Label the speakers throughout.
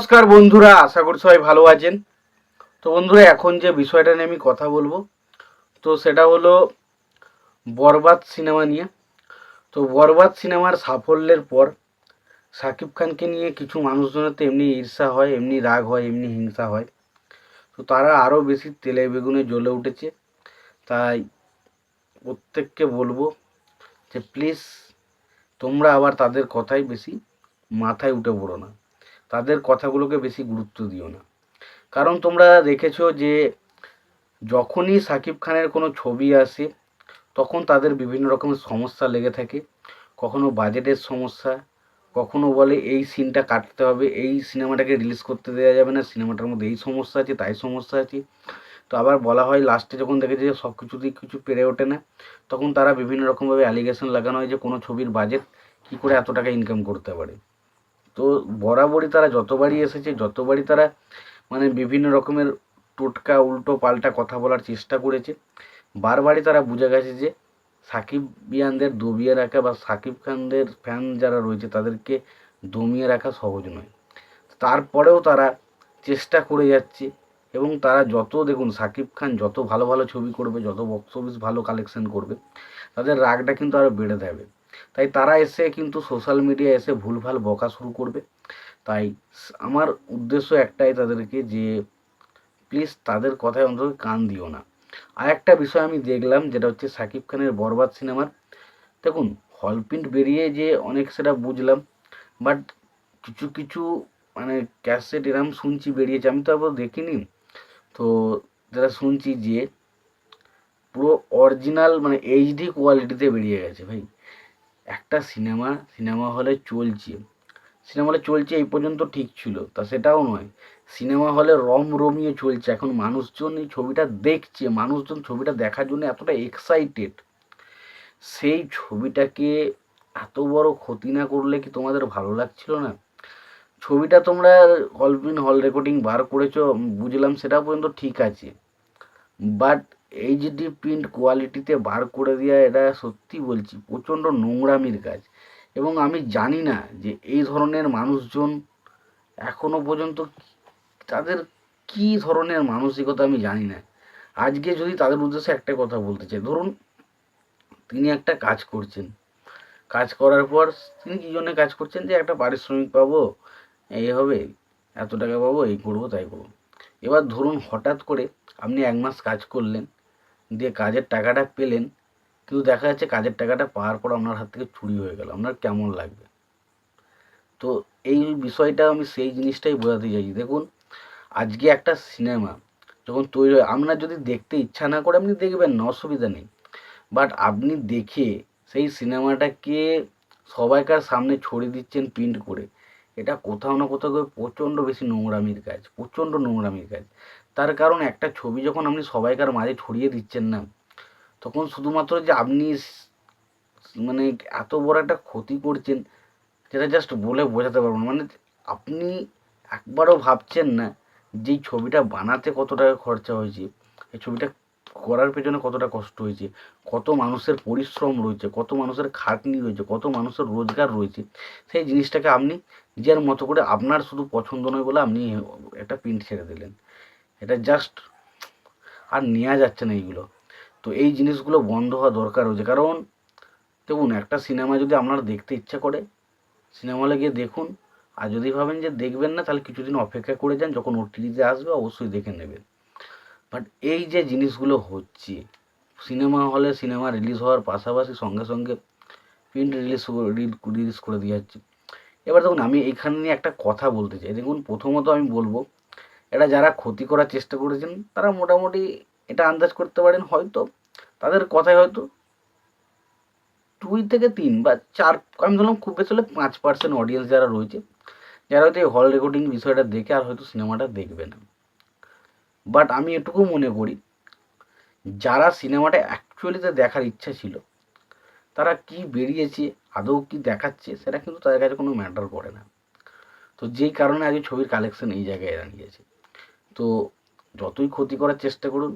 Speaker 1: নমস্কার বন্ধুরা, আশা করি সবাই ভালো আছেন। তো বন্ধুরা, এখন যে বিষয়টা নিয়ে আমি কথা বলবো, তো সেটা হলো বরবাদ সিনেমা নিয়ে। তো বরবাদ সিনেমার সাফল্যের পর শাকিব খানকে নিয়ে কিছু মানুষজনের তো এমনি ঈর্ষা হয়, এমনি রাগ হয়, এমনি হিংসা হয়। তো তারা আরও বেশি তেলে বেগুনে জ্বলে উঠেছে। তাই প্রত্যেককে বলবো যে প্লিজ তোমরা আবার তাদের কথাই বেশি মাথায় উঠে পড়ো না, তাদের কথাগুলোকে বেশি গুরুত্ব দিও না। কারণ তোমরা দেখেছো যে যখনই শাকিব খানের কোনো ছবি আসে তখন তাদের বিভিন্ন রকমের সমস্যা লেগে থাকে। কখনো বাজেটের সমস্যা, কখনো বলে এই সিনটা কাটতে হবে, এই সিনেমাটাকে রিলিজ করতে দেওয়া যাবে না, সিনেমাটার মধ্যে এই সমস্যা আছে, তাই সমস্যা আছে। তো আবার বলা হয় লাস্টে যখন দেখেছে যে সব কিছুতেই কিছু পেরে ওঠে না, তখন তারা বিভিন্ন রকমভাবে অ্যালিগেশন লাগানো হয় যে কোনো ছবির বাজেট কী করে এত টাকা ইনকাম করতে পারে। তো বরাবরই তারা যতবারই এসেছে, যতবারই তারা বিভিন্ন রকমের টোটকা উল্টো পাল্টা কথা বলার চেষ্টা করেছে, বারবারই তারা বুঝে গেছে যে সাকিবিয়ানদের দবিয়ে রাখা বা সাকিব খানদের ফ্যান যারা রয়েছে তাদেরকে দমিয়ে রাখা সহজ নয়। তারপরেও তারা চেষ্টা করে যাচ্ছে এবং তারা যত দেখুন সাকিব খান যত ভালো ভালো ছবি করবে, যত বক্স অফিস ভালো কালেকশন করবে, তাদের রাগটা কিন্তু আরও বেড়ে যাবে। তাই তারা এসে কিন্তু সোশ্যাল মিডিয়ায় এসে ভুলভাল বকা শুরু করবে। তাই আমার উদ্দেশ্য একটাই তাদেরকে যে প্লিজ তাদের কথায় অন্তত কান দিও না। আর একটা বিষয় আমি দেখলাম যেটা হচ্ছে সাকিব খানের বরবাদ সিনেমার, দেখুন হল প্রিন্ট বেরিয়ে যে অনেক সেটা বুঝলাম, বাট কিছু কিছু ক্যাসেট এরম শুনছি বেরিয়েছে, আমি তো আবার দেখিনি। তো যেটা শুনছি যে পুরো অরিজিনাল এইচডি কোয়ালিটিতে বেরিয়ে গেছে ভাই। একটা সিনেমা হলে চলছে, সিনেমা হলে চলছে এই পর্যন্ত ঠিক ছিল, তা সেটাও নয়, সিনেমা হলে রমিয়ে চলছে। এখন মানুষজন এই ছবিটা দেখছে, মানুষজন ছবিটা দেখার জন্য এতটা এক্সাইটেড, সেই ছবিটাকে এত বড় ক্ষতি না করলে কি তোমাদের ভালো লাগছিল না? ছবিটা তোমরা হল রেকর্ডিং বার করেছো, বুঝলাম, সেটা পর্যন্ত ঠিক আছে, বাট এইচডি প্রিন্ট কোয়ালিটিতে বার করে দেওয়া, এটা সত্যি বলছি প্রচণ্ড নোংরামির কাজ। এবং আমি জানি না যে এই ধরনের মানুষজন এখনো পর্যন্ত তাদের কি ধরনের মানসিকতা আমি জানি না। আজকে যদি তাদের উদ্দেশ্যে একটা কথা বলতে চাই, ধরুন তিনি একটা কাজ করছেন, কাজ করার পর তিনি কী জন্য কাজ করছেন, যে একটা পারিশ্রমিক পাবো, এই হবে, এত টাকা পাবো, এই করবো তাই করবো। এবার ধরুন হঠাৎ করে আপনি 1 মাস কাজ করলেন, দিয়ে কাজের টাকাটা পেলেন, কিন্তু দেখা যাচ্ছে কাজের টাকাটা পাওয়ার পর আপনার হাত থেকে চুরি হয়ে গেল, আপনার কেমন লাগবে? তো এই বিষয়টা আমি সেই জিনিসটাই বোঝাতে চাইছি। দেখুন আজকে একটা সিনেমা যখন তৈরি হয়, আপনার যদি দেখতে ইচ্ছা না করে আপনি দেখবেন না, অসুবিধা নেই, বাট আপনি দেখে সেই সিনেমাটাকে সবাইকার সামনে ছড়িয়ে দিচ্ছেন প্রিন্ট করে, এটা কোথাও না কোথাও গিয়ে প্রচণ্ড বেশি নোংরামির কাজ, প্রচণ্ড নোংরামির কাজ। তার কারণ একটা ছবি যখন আপনি সবাইকার মাঝে ছড়িয়ে দিচ্ছেন না, তখন শুধুমাত্র যে আপনি মানে এত বড় একটা ক্ষতি করছেন, যেটা জাস্ট বলে বোঝাতে পারবো না। আপনি একবারও ভাবছেন না যে এই ছবিটা বানাতে কত টাকা খরচা হয়েছে, এই ছবিটা করার পেছনে কতটা কষ্ট হয়েছে, কত মানুষের পরিশ্রম রয়েছে, কত মানুষের খাটনি রয়েছে, কত মানুষের রোজগার রয়েছে। সেই জিনিসটাকে আপনি নিজের মতো করে আপনার শুধু পছন্দ নয় বলে আপনি একটা প্রিন্ট ছেড়ে দিলেন। এটা জাস্ট আর নেওয়া যাচ্ছে না এইগুলো। তো এই জিনিসগুলো বন্ধ হওয়া দরকার হয়েছে। কারণ দেখুন একটা সিনেমা যদি আপনার দেখতে ইচ্ছা করে, সিনেমা হলে গিয়ে দেখুন। আর যদি ভাবেন যে দেখবেন না, তাহলে কিছুদিন অপেক্ষা করে যান, যখন ওটিটিতে আসবে অবশ্যই দেখে নেবেন। বাট এই যে জিনিসগুলো হচ্ছে, সিনেমা হলে সিনেমা রিলিজ হওয়ার পাশাপাশি সঙ্গে সঙ্গে প্রিন্ট রিলিজ করে দিয়ে যাচ্ছে। এবার দেখুন আমি এখানে নিয়ে একটা কথা বলতে চাই। দেখুন প্রথমত আমি বলবো, এটা যারা ক্ষতি করার চেষ্টা করেছেন তারা মোটামুটি এটা আন্দাজ করতে পারেন, হয়তো তাদের কথায় হয়তো 2 থেকে 3 বা 4, আমি ধরলাম খুব বেশি হলে 5% অডিয়েন্স যারা রয়েছে, যারা হয়তো এই হল রেকর্ডিং বিষয়টা দেখে আর হয়তো সিনেমাটা দেখবে না। বাট আমি এটুকু মনে করি, যারা সিনেমাটা অ্যাকচুয়ালিতে দেখার ইচ্ছা ছিল, তারা কি বেরিয়েছে, আদৌ কি দেখাচ্ছে, সেটা কিন্তু তাদের কাছে কোনো ম্যাটার করে না। তো যেই কারণে আজকে ছবির কালেকশন এই জায়গায় দাঁড়িয়েছে। তো যতই ক্ষতি করার চেষ্টা করুন,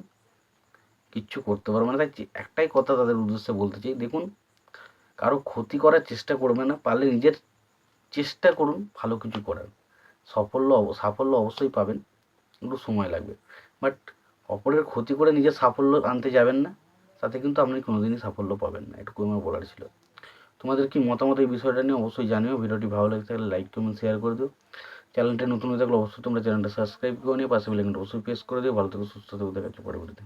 Speaker 1: কিচ্ছু করতে পারবে না। তাই একটাই কথা তাদের উদ্দেশ্যে বলতে চাই, দেখুন কারো ক্ষতি করার চেষ্টা করবে না, পারলে নিজের চেষ্টা করুন ভালো কিছু করার। সাফল্য অবশ্যই পাবেন, একটু সময় লাগবে। বাট অপরের ক্ষতি করে নিজের সাফল্য আনতে যাবেন না, তাতে কিন্তু আপনি কোনোদিনই সাফল্য পাবেন না। এটুকু আমার বলার ছিল। তোমাদের কি মতামত এই বিষয়টা নিয়ে অবশ্যই জানিও। ভিডিওটি ভালো লাগে থাকলে লাইক কমেন্ট শেয়ার করে দিও। চ্যানেলটা নতুন হয়ে থাকলে অবশ্যই তোমরা চ্যানেলটা সাবস্ক্রাইব করে নিও, পাশে বেল আইকনটা অবশ্যই প্রেস করে দিও। ভালো থেকো, সুস্থ থেকো, দেখা হচ্ছে পরবর্তীতে।